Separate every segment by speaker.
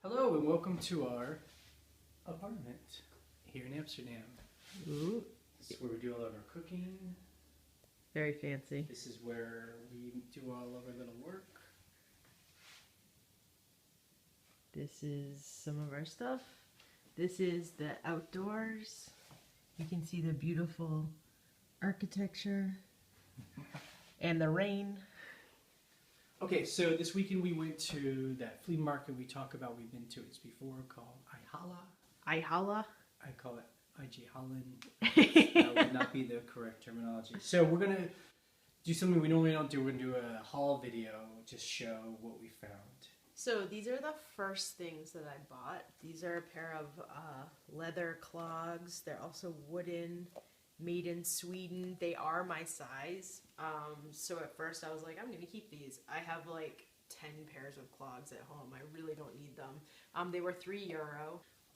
Speaker 1: Hello and welcome to our apartment here in Amsterdam.
Speaker 2: Ooh.
Speaker 1: This is where we do all of our cooking.
Speaker 2: Very fancy.
Speaker 1: This is where we do all of our little work.
Speaker 2: This is some of our stuff. This is the outdoors. You can see the beautiful architecture and the rain.
Speaker 1: Okay, so this weekend we went to that flea market we talk about. We've been to it before called
Speaker 2: Ihala.
Speaker 1: I call it IG Hallen. That would not be the correct terminology. So we're going to do something we normally don't do. We're going to do a haul video, just show what we found.
Speaker 2: So these are the first things that I bought. These are a pair of leather clogs. They're also wooden, made in Sweden. They are my size. So at first I was like, I'm going to keep these. I have like 10 pairs of clogs at home. I really don't need them. They were €3.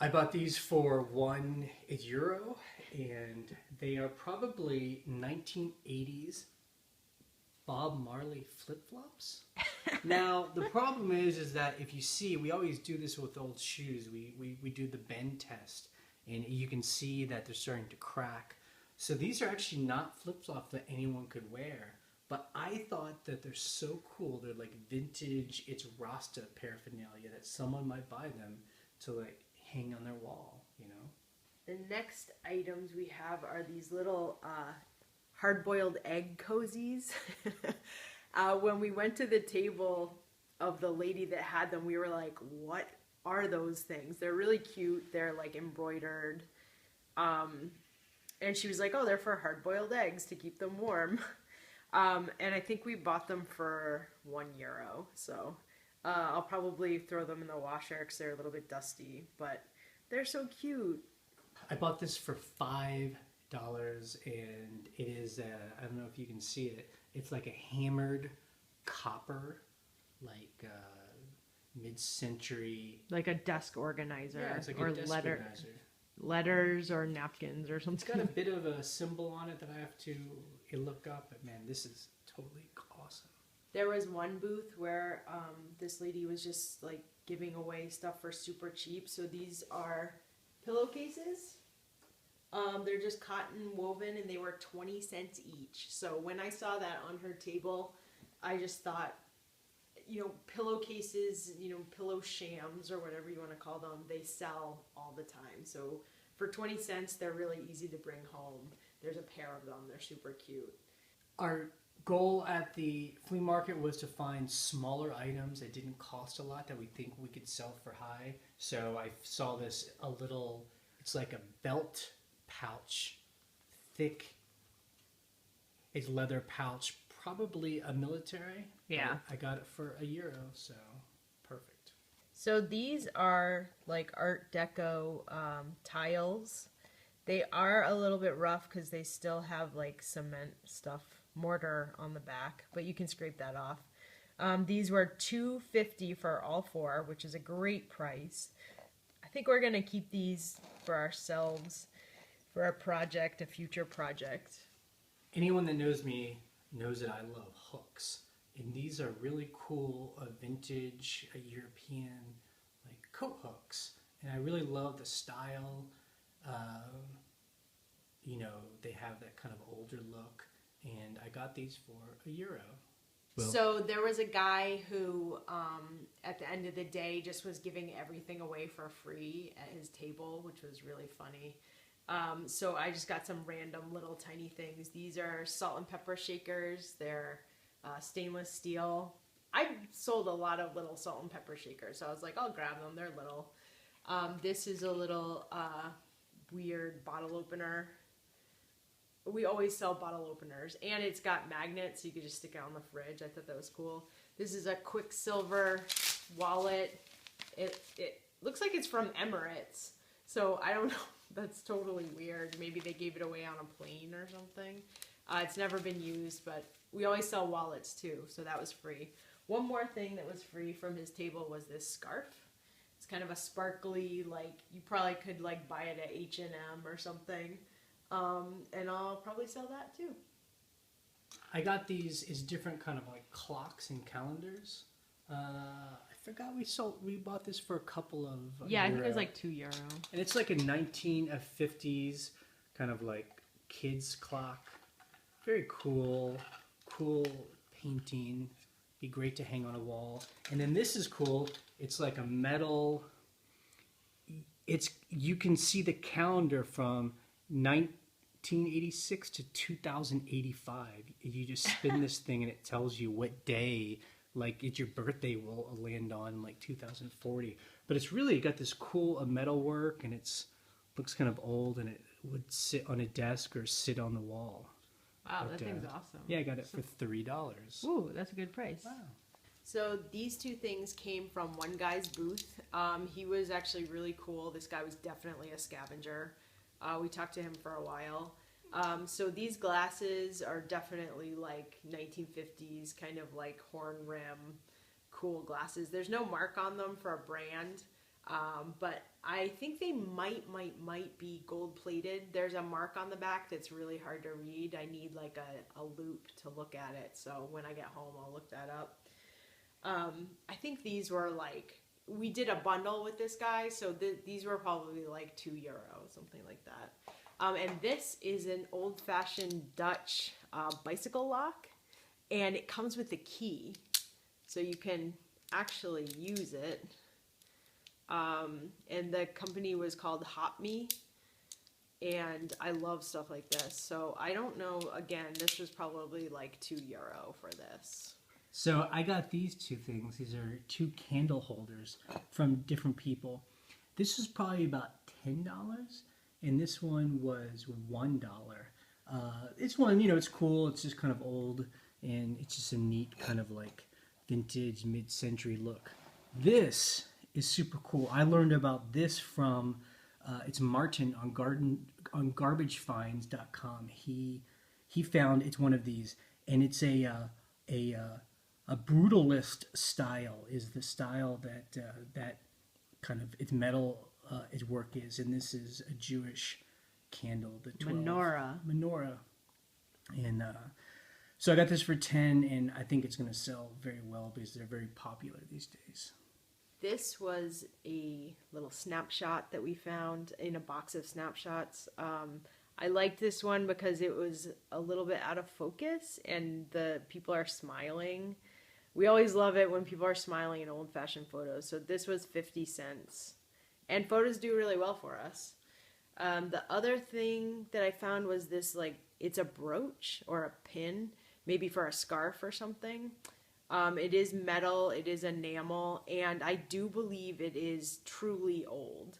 Speaker 1: I bought these for €1, and they are probably 1980s Bob Marley flip-flops. Now, the problem is that if you see, we always do this with old shoes. We do the bend test, and you can see that they're starting to crack. So these are actually not flip-flops that anyone could wear. But I thought that they're so cool. They're like vintage, it's Rasta paraphernalia that someone might buy them to like hang on their wall, you know?
Speaker 2: The next items we have are these little hard-boiled egg cozies. When we went to the table of the lady that had them, we were like, what are those things? They're really cute. They're like embroidered. And she was like, oh, they're for hard-boiled eggs to keep them warm. And I think we bought them for €1. So I'll probably throw them in the washer because they're a little bit dusty, but they're so cute.
Speaker 1: I bought this for $5, and it is, I don't know if you can see it, it's like a hammered copper, like mid-century.
Speaker 2: Like a desk organizer.
Speaker 1: Yeah, it's like
Speaker 2: or
Speaker 1: a desk organizer.
Speaker 2: Letters or napkins or something.
Speaker 1: It's got a bit of a symbol on it that I have to look up, but man, this is totally awesome.
Speaker 2: There was one booth where this lady was just like giving away stuff for super cheap. So these are pillowcases. They're just cotton woven and they were 20 cents each. So when I saw that on her table, I just thought, you know, pillowcases, you know, pillow shams or whatever you want to call them, they sell all the time. So for 20 cents, they're really easy to bring home. There's a pair of them. They're super cute.
Speaker 1: Our goal at the flea market was to find smaller items that didn't cost a lot that we think we could sell for high. So I saw this a little, it's like a belt pouch, thick, it's leather pouch, probably a military.
Speaker 2: Yeah.
Speaker 1: I got it for €1, so perfect.
Speaker 2: So these are like Art Deco tiles. They are a little bit rough because they still have like cement stuff, mortar on the back, but you can scrape that off. These were $2.50 for all four, which is a great price. I think we're gonna keep these for ourselves for a project, a future project.
Speaker 1: Anyone that knows me knows that I love hooks, and these are really cool vintage European like coat hooks, and I really love the style. You know, they have that kind of older look, and I got these for €1. Well, so
Speaker 2: there was a guy who at the end of the day just was giving everything away for free at his table, which was really funny. So I just got some random little tiny things. These are salt and pepper shakers. They're stainless steel. I sold a lot of little salt and pepper shakers, so I was like, I'll grab them. They're little. This is a little weird bottle opener. We always sell bottle openers, and it's got magnets, so you could just stick it on the fridge. I thought that was cool. This is a Quicksilver wallet. It looks like it's from Emirates, so I don't know. That's totally weird. Maybe they gave it away on a plane or something. It's never been used, but we always sell wallets too, so that was free. One more thing that was free from his table was this scarf. It's kind of a sparkly, like, you probably could like buy it at H&M or something. And I'll probably sell that too. I
Speaker 1: got these as different kind of like clocks and calendars. I forgot we bought this for a couple of
Speaker 2: Yeah, I think it was
Speaker 1: euro.
Speaker 2: like €2.
Speaker 1: And it's like a 1950s kind of like kids clock. Very cool painting. Be great to hang on a wall. And then this is cool. It's like a metal. You can see the calendar from 1986 to 2085. You just spin this thing and it tells you what day, like it's your birthday, will land on like 2040. But it's really got this cool metal work, and looks kind of old, and it would sit on a desk or sit on the wall.
Speaker 2: Wow, that thing's awesome.
Speaker 1: Yeah, I got it for $3.
Speaker 2: Ooh, that's a good price.
Speaker 1: Wow.
Speaker 2: So these two things came from one guy's booth. He was actually really cool. This guy was definitely a scavenger. We talked to him for a while. So these glasses are definitely like 1950s, kind of like horn rim, cool glasses. There's no mark on them for a brand, but I think they might be gold plated. There's a mark on the back that's really hard to read. I need like a loop to look at it. So when I get home, I'll look that up. I think these were like, we did a bundle with this guy, so these were probably like €2, something like that. And this is an old-fashioned Dutch bicycle lock, and it comes with a key, so you can actually use it. And the company was called Hop Me, and I love stuff like this. So I don't know, again, this was probably like €2 for this.
Speaker 1: So I got these two things. These are two candle holders from different people. This was probably about $10, and this one was $1. It's one, it's cool. It's just kind of old, and it's just a neat kind of like vintage mid-century look. This is super cool. I learned about this from it's Martin on garbagefinds.com. He found it's one of these, and it's a brutalist style is the style that kind of its metal its work is, and this is a Jewish candle, the 12 menorah, and so I got this for 10, and I think it's going to sell very well because they're very popular these days.
Speaker 2: This was a little snapshot that we found in a box of snapshots. I liked this one because it was a little bit out of focus and the people are smiling. We always love it when people are smiling in old-fashioned photos. So this was 50 cents. And photos do really well for us. The other thing that I found was this, like, it's a brooch or a pin, maybe for a scarf or something. It is metal, it is enamel, and I do believe it is truly old.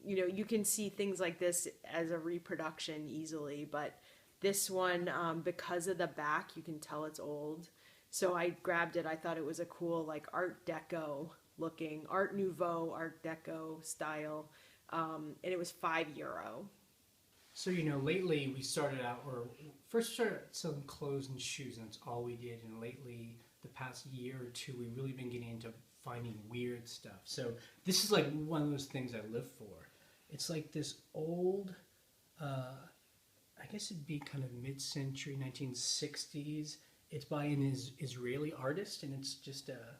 Speaker 2: You can see things like this as a reproduction easily, but this one, because of the back, you can tell it's old. So I grabbed it. I thought it was a cool, like, Art Deco looking, Art Nouveau, Art Deco style, and it was €5.
Speaker 1: So, lately we started selling clothes and shoes, and that's all we did. And lately, the past year or two, we've really been getting into finding weird stuff. So this is like one of those things I live for. It's like this old, I guess it'd be kind of mid-century, 1960s. It's by an Israeli artist, and it's just a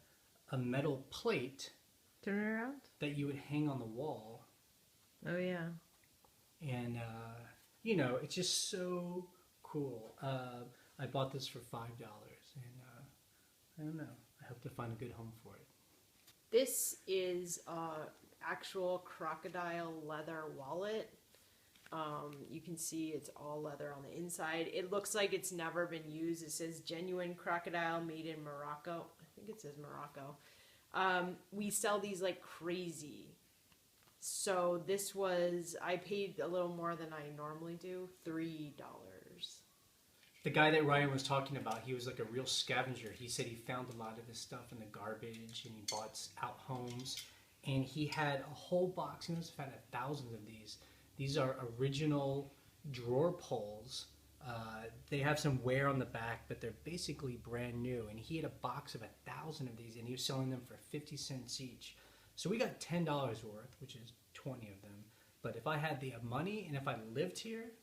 Speaker 1: metal plate.
Speaker 2: Turn it around?
Speaker 1: That you would hang on the wall.
Speaker 2: Oh, yeah.
Speaker 1: And, it's just so cool. I bought this for $5, and I don't know. I hope to find a good home for it.
Speaker 2: This is actual crocodile leather wallet. You can see it's all leather on the inside. It looks like it's never been used. It says genuine crocodile made in Morocco. I think it says Morocco. We sell these like crazy. So this was, I paid a little more than I normally do, $3.
Speaker 1: The guy that Ryan was talking about, he was like a real scavenger. He said he found a lot of this stuff in the garbage, and he bought out homes. And he had a whole box. He must have had thousands of these. These are original drawer pulls. They have some wear on the back, but they're basically brand new. And he had a box of 1,000 of these, and he was selling them for 50 cents each. So we got $10 worth, which is 20 of them. But if I had the money and if I lived here,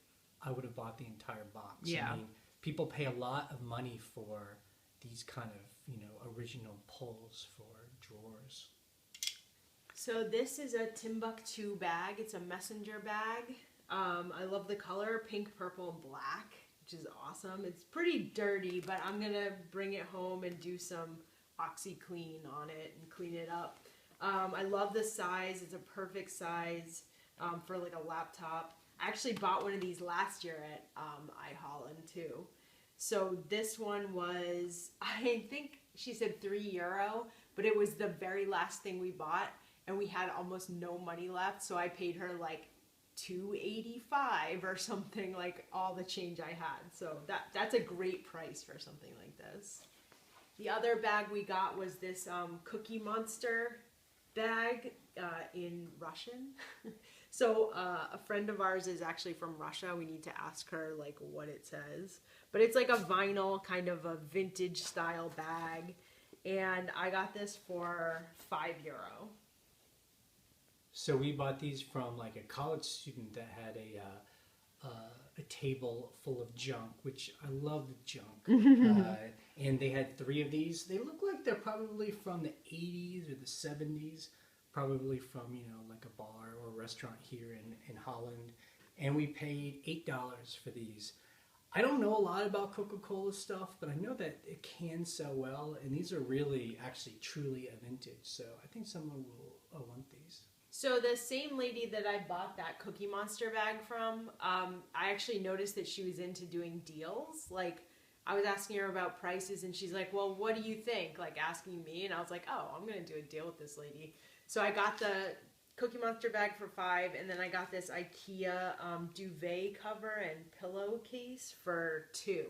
Speaker 1: I would have bought the entire box.
Speaker 2: Yeah.
Speaker 1: I mean, people pay a lot of money for these kind of, original pulls for drawers.
Speaker 2: So this is a Timbuktu bag. It's a messenger bag. I love the color, pink, purple, and black, which is awesome. It's pretty dirty, but I'm gonna bring it home and do some OxyClean on it and clean it up. I love the size. It's a perfect size for like a laptop. I actually bought one of these last year at Hallen too. So this one was, I think she said €3, but it was the very last thing we bought, and we had almost no money left, so I paid her like $2.85 or something, like all the change I had. So that's a great price for something like this. The other bag we got was this Cookie Monster bag in Russian. So a friend of ours is actually from Russia. We need to ask her like what it says. But it's like a vinyl, kind of a vintage style bag. And I got this for €5.
Speaker 1: So we bought these from like a college student that had a table full of junk, which I love the junk. And they had 3 of these. They look like they're probably from the 80s or the 70s, probably from, you know, like a bar or a restaurant here in Holland. And we paid $8 for these. I don't know a lot about Coca-Cola stuff, but I know that it can sell well, and these are really, actually, truly a vintage. So I think someone will want these.
Speaker 2: So the same lady that I bought that Cookie Monster bag from, I actually noticed that she was into doing deals. Like, I was asking her about prices, and she's like, well, what do you think? Like, asking me, and I was like, oh, I'm going to do a deal with this lady. So I got the Cookie Monster bag for $5, and then I got this IKEA duvet cover and pillowcase for $2.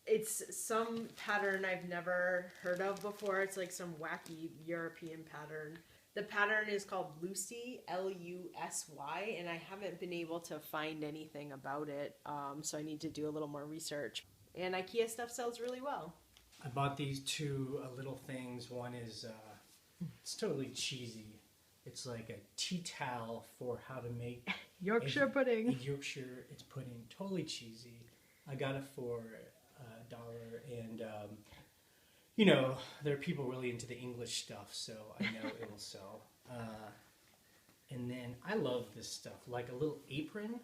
Speaker 2: It's some pattern I've never heard of before. It's like some wacky European pattern. The pattern is called Lucy, Lusy, and I haven't been able to find anything about it, so I need to do a little more research. And IKEA stuff sells really well.
Speaker 1: I bought these 2 little things. One is, it's totally cheesy. It's like a tea towel for how to make
Speaker 2: Yorkshire pudding.
Speaker 1: A Yorkshire, it's pudding, totally cheesy. I got it for $1, and you know, there are people really into the English stuff, so I know it will sell. And then I love this stuff, like a little apron.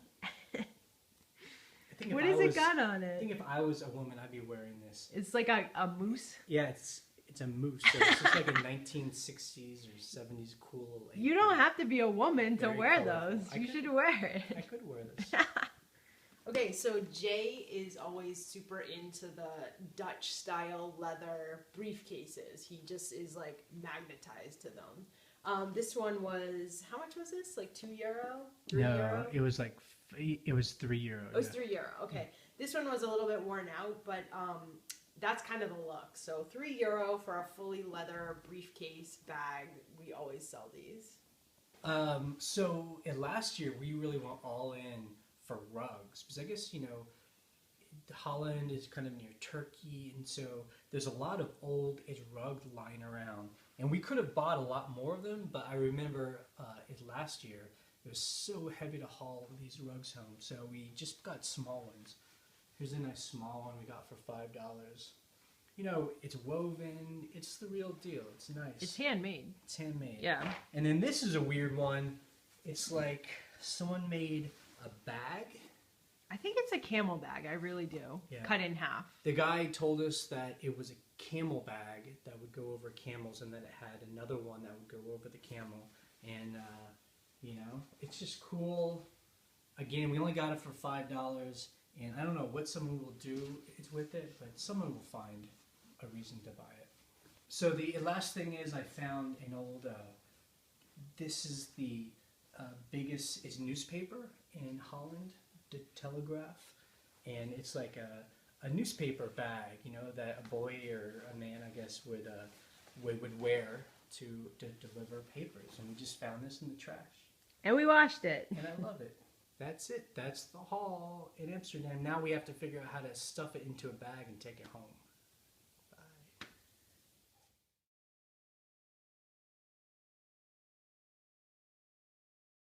Speaker 2: What has it got on it?
Speaker 1: I think if I was a woman, I'd be wearing this.
Speaker 2: It's like a moose?
Speaker 1: Yeah, it's a moose. So it's just like a 1960s or 70s cool apron.
Speaker 2: You don't have to be a woman to
Speaker 1: Very
Speaker 2: wear
Speaker 1: colorful.
Speaker 2: those. You should wear it.
Speaker 1: I could wear this.
Speaker 2: Okay, so Jay is always super into the Dutch style leather briefcases. He just is like magnetized to them. This one was, how much was this? Like €2? €3?
Speaker 1: It was like, it was €3.
Speaker 2: It was €3, okay. This one was a little bit worn out, but that's kind of the look. So €3 for a fully leather briefcase bag. We always sell these.
Speaker 1: So last year we really went all in for rugs, because I guess, you know, Holland is kind of near Turkey, and so there's a lot of old rugs lying around, and we could have bought a lot more of them, but I remember last year it was so heavy to haul these rugs home, so we just got small ones. Here's a nice small one we got for $5. You know, it's woven, it's the real deal, it's nice.
Speaker 2: It's handmade.
Speaker 1: It's handmade.
Speaker 2: Yeah.
Speaker 1: And then this is a weird one. It's like someone made a bag.
Speaker 2: I think it's a camel bag, I really do.
Speaker 1: Yeah.
Speaker 2: Cut in half.
Speaker 1: The guy told us that it was a camel bag that would go over camels, and then it had another one that would go over the camel. And, you know, it's just cool. Again, we only got it for $5, and I don't know what someone will do with it, but someone will find a reason to buy it. So the last thing is I found an old, this is the biggest, it's newspaper in Holland, the Telegraph, and it's like a newspaper bag, you know, that a boy or a man, I guess, would wear to deliver papers. And we just found this in the trash.
Speaker 2: And we washed it.
Speaker 1: And I love it. That's it. That's the haul in Amsterdam. Now we have to figure out how to stuff it into a bag and take it home.